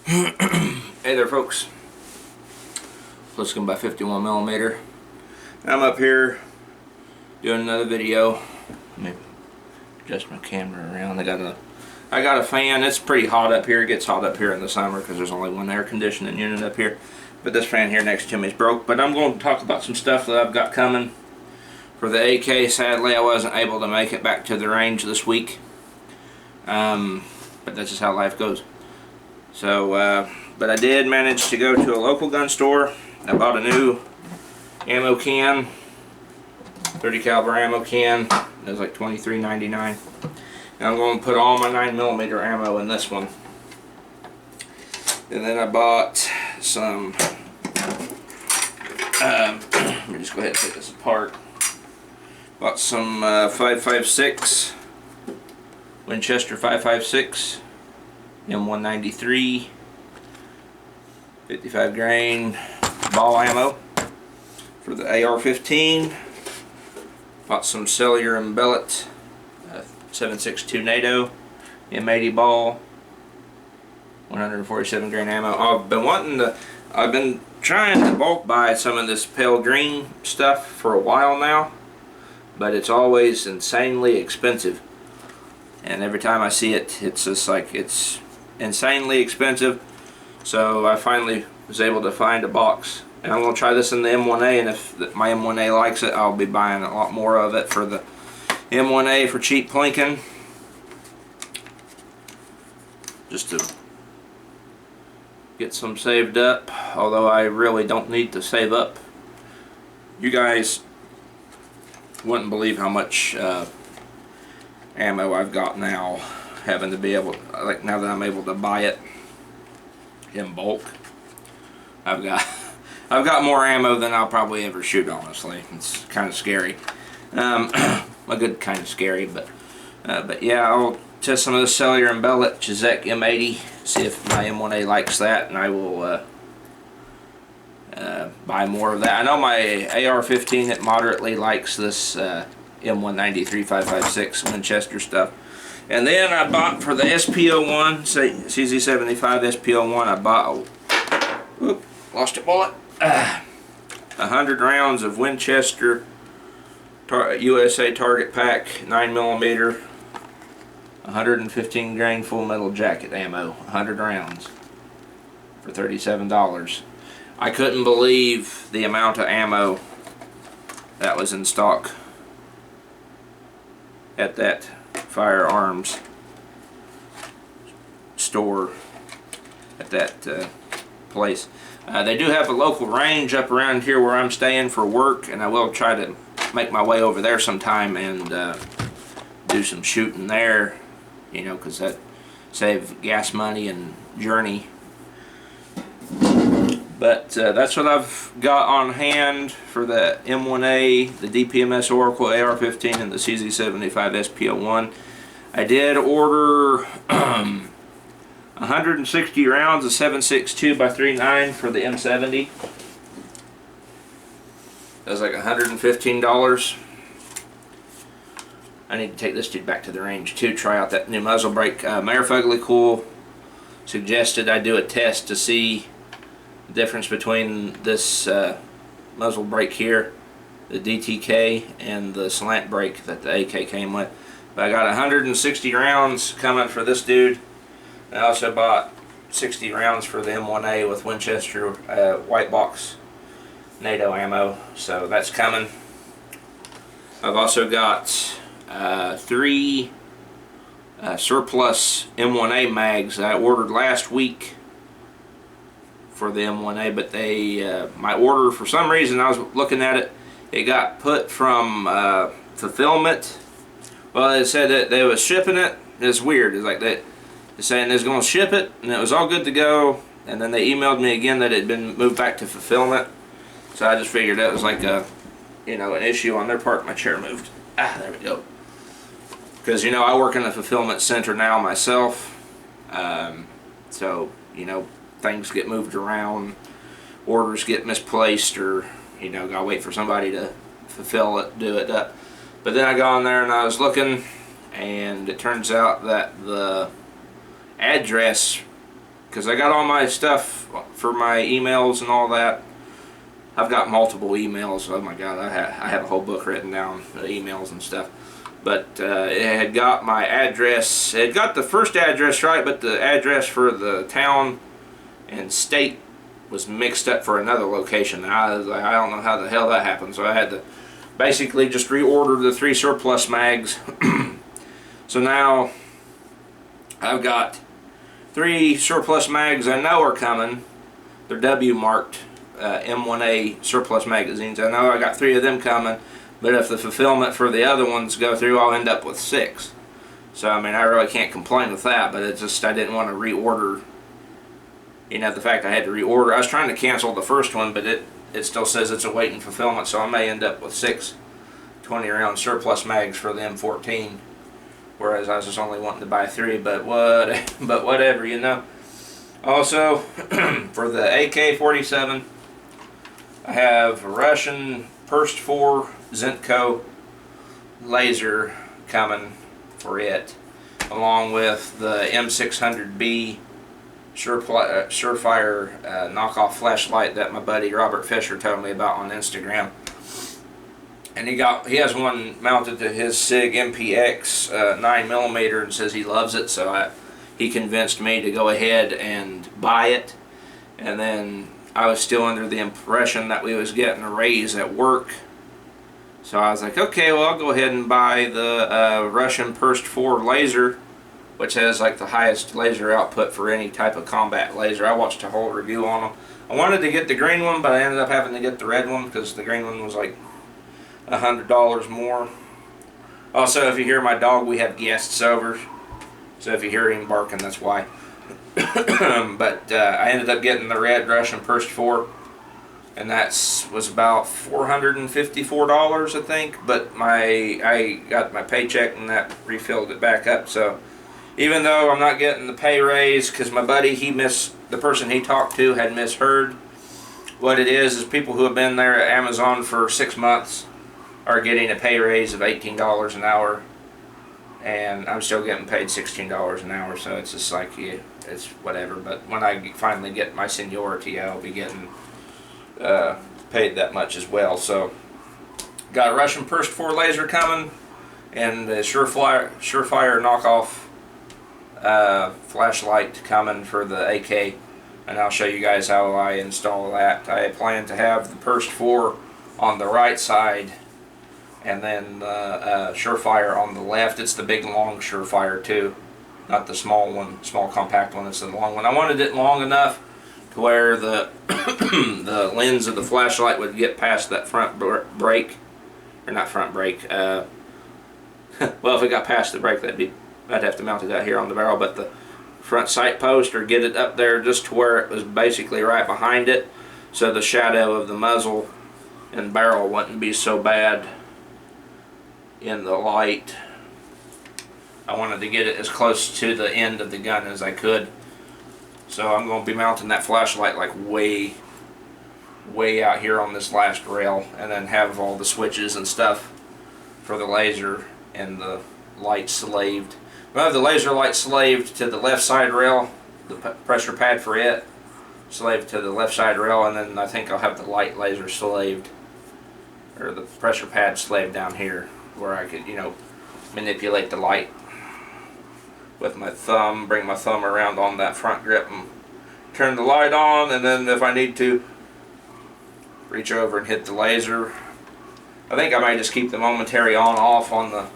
Hey there, folks. Let's by 51mm. I'm up here doing another video. Let me adjust my camera around. I got a fan. It's pretty hot up here. It gets hot up here in the summer because there's only one air conditioning unit up here. But this fan here next to me is broke. But I'm going to talk about some stuff that I've got coming for the AK. Sadly, I wasn't able to make it back to the range this week. But that's just how life goes. So, but I did manage to go to a local gun store. I bought a new ammo can, 30 caliber ammo can. It was like $23.99. And I'm going to put all my 9mm ammo in this one. And then I bought some. Let me just go ahead and take this apart. Bought some 5.56 Winchester 5.56. M193 55 grain ball ammo for the AR-15. Bought some cellular and billet 7.62 NATO M80 ball, 147 grain ammo. I've been trying to bulk buy some of this pale green stuff for a while now, but it's always insanely expensive. And every time I see it, it's just like it's insanely expensive. So I finally was able to find a box, and I'm going to try this in the M1A, and if my M1A likes it, I'll be buying a lot more of it for the M1A for cheap plinking, just to get some saved up, although I really don't need to save up. You guys wouldn't believe how much ammo I've got now, having to be able, like, now that I'm able to buy it in bulk. I've got more ammo than I'll probably ever shoot, honestly. It's kind of scary. A good kind of scary, but yeah, I'll test some of the cellular and billet Zentico M80, see if my M1A likes that, and I will buy more of that. I know my AR-15, it moderately likes this M193 5.56 Winchester stuff. And then I bought for the SP01, CZ75 SP01, I bought, lost a bullet, 100 rounds of Winchester USA Target Pack 9mm, 115 grain full metal jacket ammo, 100 rounds for $37. I couldn't believe the amount of ammo that was in stock at that firearms store at that place. They do have a local range up around here where I'm staying for work, and I will try to make my way over there sometime and do some shooting there, you know, because that saves gas money and journey. But that's what I've got on hand for the M1A, the DPMS Oracle AR-15, and the CZ75 SP01. I did order 160 rounds of 7.62 by 3.9 for the M70. That was like $115. I need to take this dude back to the range too, try out that new muzzle brake. Mayor Fugly Cool suggested I do a test to see the difference between this muzzle brake here, the DTK, and the slant brake that the AK came with. But I got 160 rounds coming for this dude. I also bought 60 rounds for the M1A with Winchester white box NATO ammo, so that's coming. I've also got 3 surplus M1A mags that I ordered last week for the M1A, but they my order, for some reason, I was looking at it, it got put from fulfillment. Well, they said that they was shipping it. It's weird. It's like they're saying they're going to ship it, and it was all good to go, and then they emailed me again that it had been moved back to fulfillment. So I just figured that was like a, you know, an issue on their part. My chair moved. There we go. Because, you know, I work in a fulfillment center now myself, so, you know, things get moved around, orders get misplaced, or, you know, gotta wait for somebody to fulfill it, do it up. But then I got on there and I was looking, and it turns out that the address because I got all my stuff for my emails and all that. I've got multiple emails. Oh my God, I have a whole book written down, emails and stuff. But it had got my address. It got the first address right, but the address for the town and state was mixed up for another location. I was like, I don't know how the hell that happened. So I had to basically just reorder the 3 surplus mags. So now I've got 3 surplus mags I know are coming. They're W marked M1A surplus magazines. I know I got 3 of them coming, but if the fulfillment for the other ones go through, I'll end up with 6. So I mean, I really can't complain with that, but it's just I didn't want to reorder. You know, the fact I had to reorder. I was trying to cancel the first one, but it still says it's awaiting fulfillment, so I may end up with 6 20-round surplus mags for the M14, whereas I was just only wanting to buy 3. But whatever, you know. Also, for the AK-47, I have a Russian Perst 4 Zentico laser coming for it, along with the M600B Surefire knockoff flashlight that my buddy Robert Fisher told me about on Instagram. And he has one mounted to his SIG MPX 9mm and says he loves it, so he convinced me to go ahead and buy it. And then I was still under the impression that we was getting a raise at work, so I was like, okay, well, I'll go ahead and buy the Russian Perst 4 laser, which has like the highest laser output for any type of combat laser. I watched a whole review on them. I wanted to get the green one, but I ended up having to get the red one because the green one was like $100 more. Also, if you hear my dog, we have guests over, so if you hear him barking, that's why. But I ended up getting the red Russian Perst 4, and that was about $454, I think. But I got my paycheck and that refilled it back up. So even though I'm not getting the pay raise, because my buddy, the person he talked to had misheard. What it is people who have been there at Amazon for 6 months are getting a pay raise of $18 an hour, and I'm still getting paid $16 an hour. So it's just like, yeah, it's whatever. But when I finally get my seniority, I'll be getting paid that much as well. So got a Russian Perst 4 laser coming, and the Surefire knockoff flashlight coming for the AK, and I'll show you guys how I install that. I plan to have the Perst 4 on the right side, and then Surefire on the left. It's the big long Surefire too, not the small one, small compact one. It's the long one. I wanted it long enough to where the the lens of the flashlight would get past that front brake, or not front brake. Well, if it got past the brake, I'd have to mount it out here on the barrel, but the front sight post, or get it up there just to where it was basically right behind it, so the shadow of the muzzle and barrel wouldn't be so bad in the light. I wanted to get it as close to the end of the gun as I could. So I'm going to be mounting that flashlight like way out here on this last rail, and then have all the switches and stuff for the laser and the light slaved. We'll have the laser light slaved to the left side rail, the pressure pad for it slaved to the left side rail, and then I think I'll have the light laser slaved, or the pressure pad slaved down here, where I could, you know, manipulate the light with my thumb, bring my thumb around on that front grip and turn the light on, and then if I need to, reach over and hit the laser. I think I might just keep the momentary on-off on the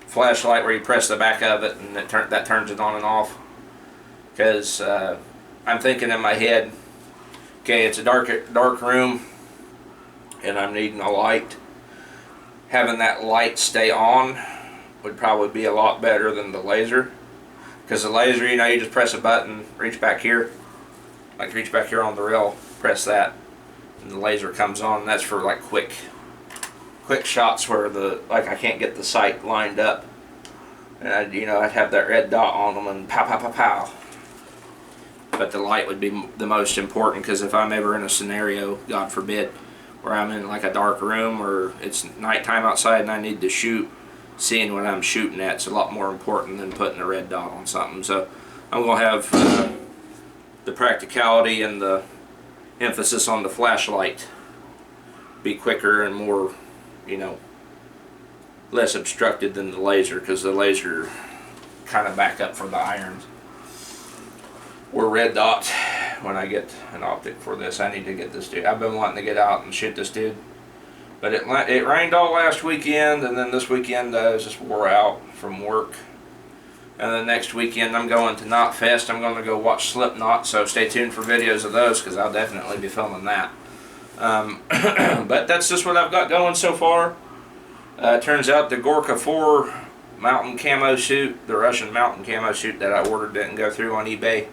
flashlight, where you press the back of it and that turns it on and off, because I'm thinking in my head, okay, it's a dark room and I'm needing a light. Having that light stay on would probably be a lot better than the laser, because the laser, you know, you just press a button, reach back here on the rail, press that, and the laser comes on. And that's for like quick shots where I can't get the sight lined up, and I'd have that red dot on them and pow pow pow pow. But the light would be the most important, because if I'm ever in a scenario, God forbid, where I'm in like a dark room or it's nighttime outside and I need to shoot, seeing what I'm shooting at is a lot more important than putting a red dot on something. So I'm going to have the practicality and the emphasis on the flashlight be quicker and more, you know, less obstructed than the laser, because the laser kind of back up for the irons. Or red dot when I get an optic for this. I need to get this dude. I've been wanting to get out and shoot this dude, but it rained all last weekend, and then this weekend I was just wore out from work. And then next weekend I'm going to Knot Fest. I'm going to go watch Slipknot, so stay tuned for videos of those, because I'll definitely be filming that. But that's just what I've got going so far. Turns out the Gorka 4 mountain camo suit, the Russian mountain camo suit that I ordered, didn't go through on eBay,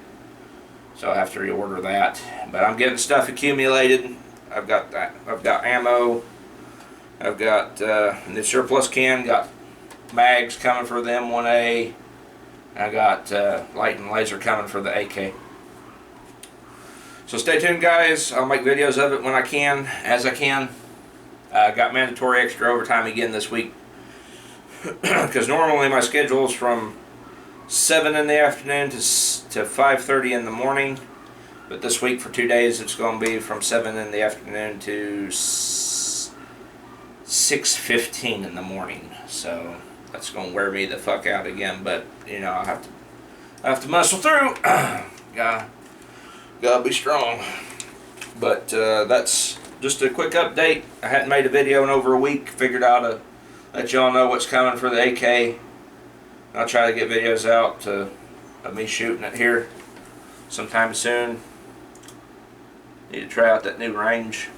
so I'll have to reorder that. But I'm getting stuff accumulated. I've got that. I've got ammo. I've got the surplus can. Got mags coming for the M1A. I got light and laser coming for the AK. So stay tuned, guys. I'll make videos of it when I can, as I can. Got mandatory extra overtime again this week, because normally my schedule is from 7 in the afternoon to 5:30 in the morning, but this week for 2 days it's going to be from 7 in the afternoon to 6:15 in the morning. So that's going to wear me the fuck out again, but you know, I have to muscle through. Gotta be strong. But that's just a quick update. I hadn't made a video in over a week. Figured out to let y'all know what's coming for the AK. I'll try to get videos out of me shooting it here sometime soon. Need to try out that new range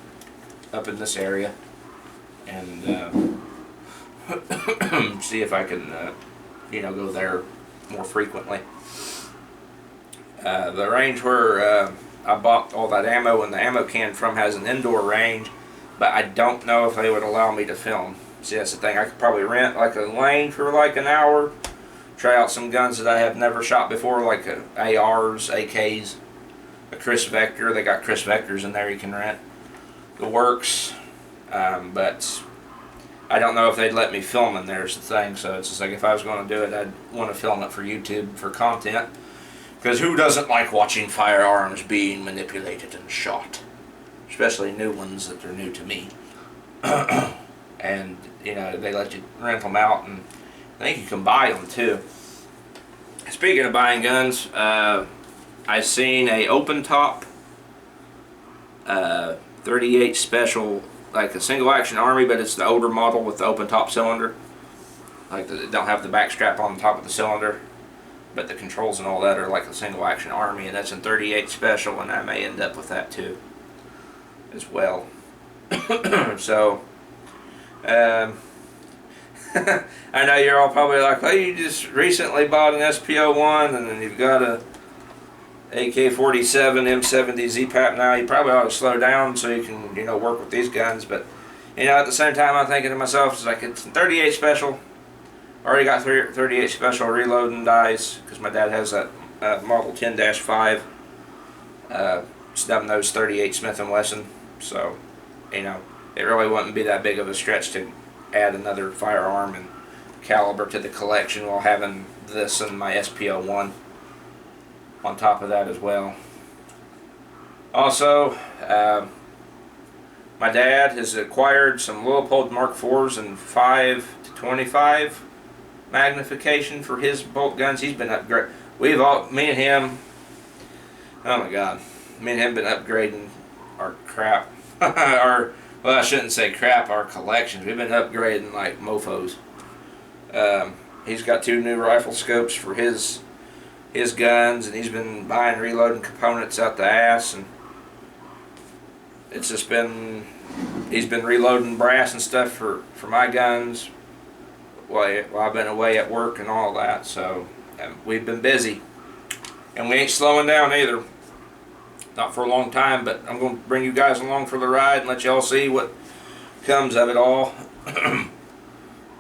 up in this area and see if I can you know, go there more frequently. The range where I bought all that ammo and the ammo can from has an indoor range, but I don't know if they would allow me to film. See, that's the thing. I could probably rent like a lane for like an hour, try out some guns that I have never shot before, like ARs, AKs, a Chris Vector. They got Chris Vectors in there you can rent. The works, but I don't know if they'd let me film in there is the thing. So it's just like, if I was going to do it, I'd want to film it for YouTube for content. Because who doesn't like watching firearms being manipulated and shot? Especially new ones that are new to me. And, you know, they let you rent them out, and I think you can buy them too. Speaking of buying guns, I seen a open top 38 special, like a single action army, but it's the older model with the open top cylinder. Like, it don't have the back strap on the top of the cylinder, but the controls and all that are like a single action army, and that's in 38 special, and I may end up with that too as well. So I know you're all probably like, well, you just recently bought an SPO1 and then you've got a AK-47 M70 Z-Pap. Now you probably ought to slow down so you can, you know, work with these guns. But you know, at the same time, I'm thinking to myself, it's like, it's 38 special. Already got 38 special reloading dies, because my dad has that Model 10-5 snub-nose 38 Smith & Wesson. So, you know, it really wouldn't be that big of a stretch to add another firearm and caliber to the collection while having this and my SPO1 on top of that as well. Also, my dad has acquired some Leupold Mark IVs and 5-25 magnification for his bolt guns. He's been upgrading. We've all, me and him, oh my god, me and him been upgrading our crap. Well, I shouldn't say crap, our collections. We've been upgrading like mofos. He's got 2 new rifle scopes for his guns, and he's been buying reloading components out the ass, and it's just been, he's been reloading brass and stuff for my guns while I've been away at work and all that. So we've been busy, and we ain't slowing down either. Not for a long time, but I'm going to bring you guys along for the ride and let y'all see what comes of it all. On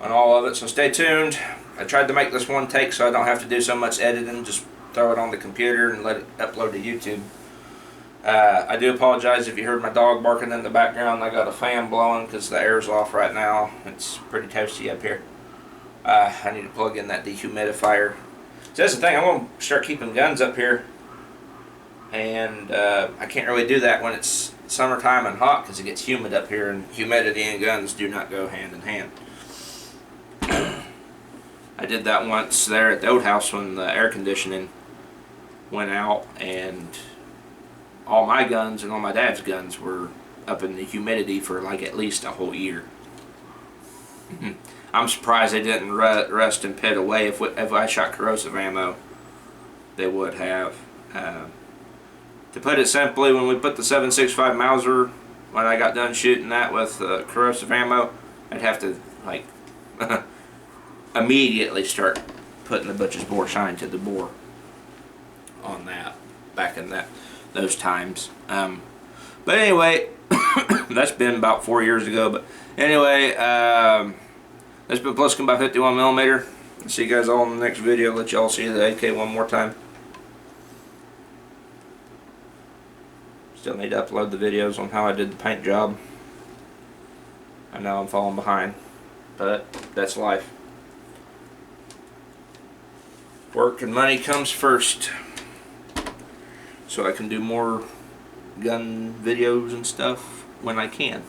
all of it, so stay tuned. I tried to make this one take so I don't have to do so much editing, just throw it on the computer and let it upload to YouTube. I do apologize if you heard my dog barking in the background. I got a fan blowing because the air's off right now. It's pretty toasty up here. I need to plug in that dehumidifier. So that's the thing. I'm gonna start keeping guns up here, and I can't really do that when it's summertime and hot because it gets humid up here, and humidity and guns do not go hand in hand. I did that once there at the old house when the air conditioning went out, and all my guns and all my dad's guns were up in the humidity for like at least a whole year. I'm surprised they didn't rust and pit away. If I shot corrosive ammo, they would have. To put it simply, when we put the 7.65 Mauser, when I got done shooting that with corrosive ammo, I'd have to like immediately start putting the butcher's bore shine to the bore on that back in those times. But anyway, that's been about 4 years ago. But anyway, that's been Pliskin by 51mm. See you guys all in the next video. Let y'all see the AK one more time. Still need to upload the videos on how I did the paint job. I know I'm falling behind, but that's life. Work and money comes first, so I can do more gun videos and stuff when I can.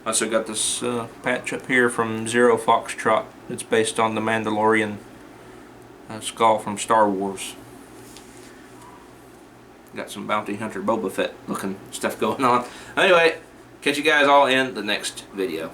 Also got this patch up here from Zero Foxtrot. It's based on the Mandalorian skull from Star Wars. Got some Bounty Hunter Boba Fett looking stuff going on. Anyway, catch you guys all in the next video.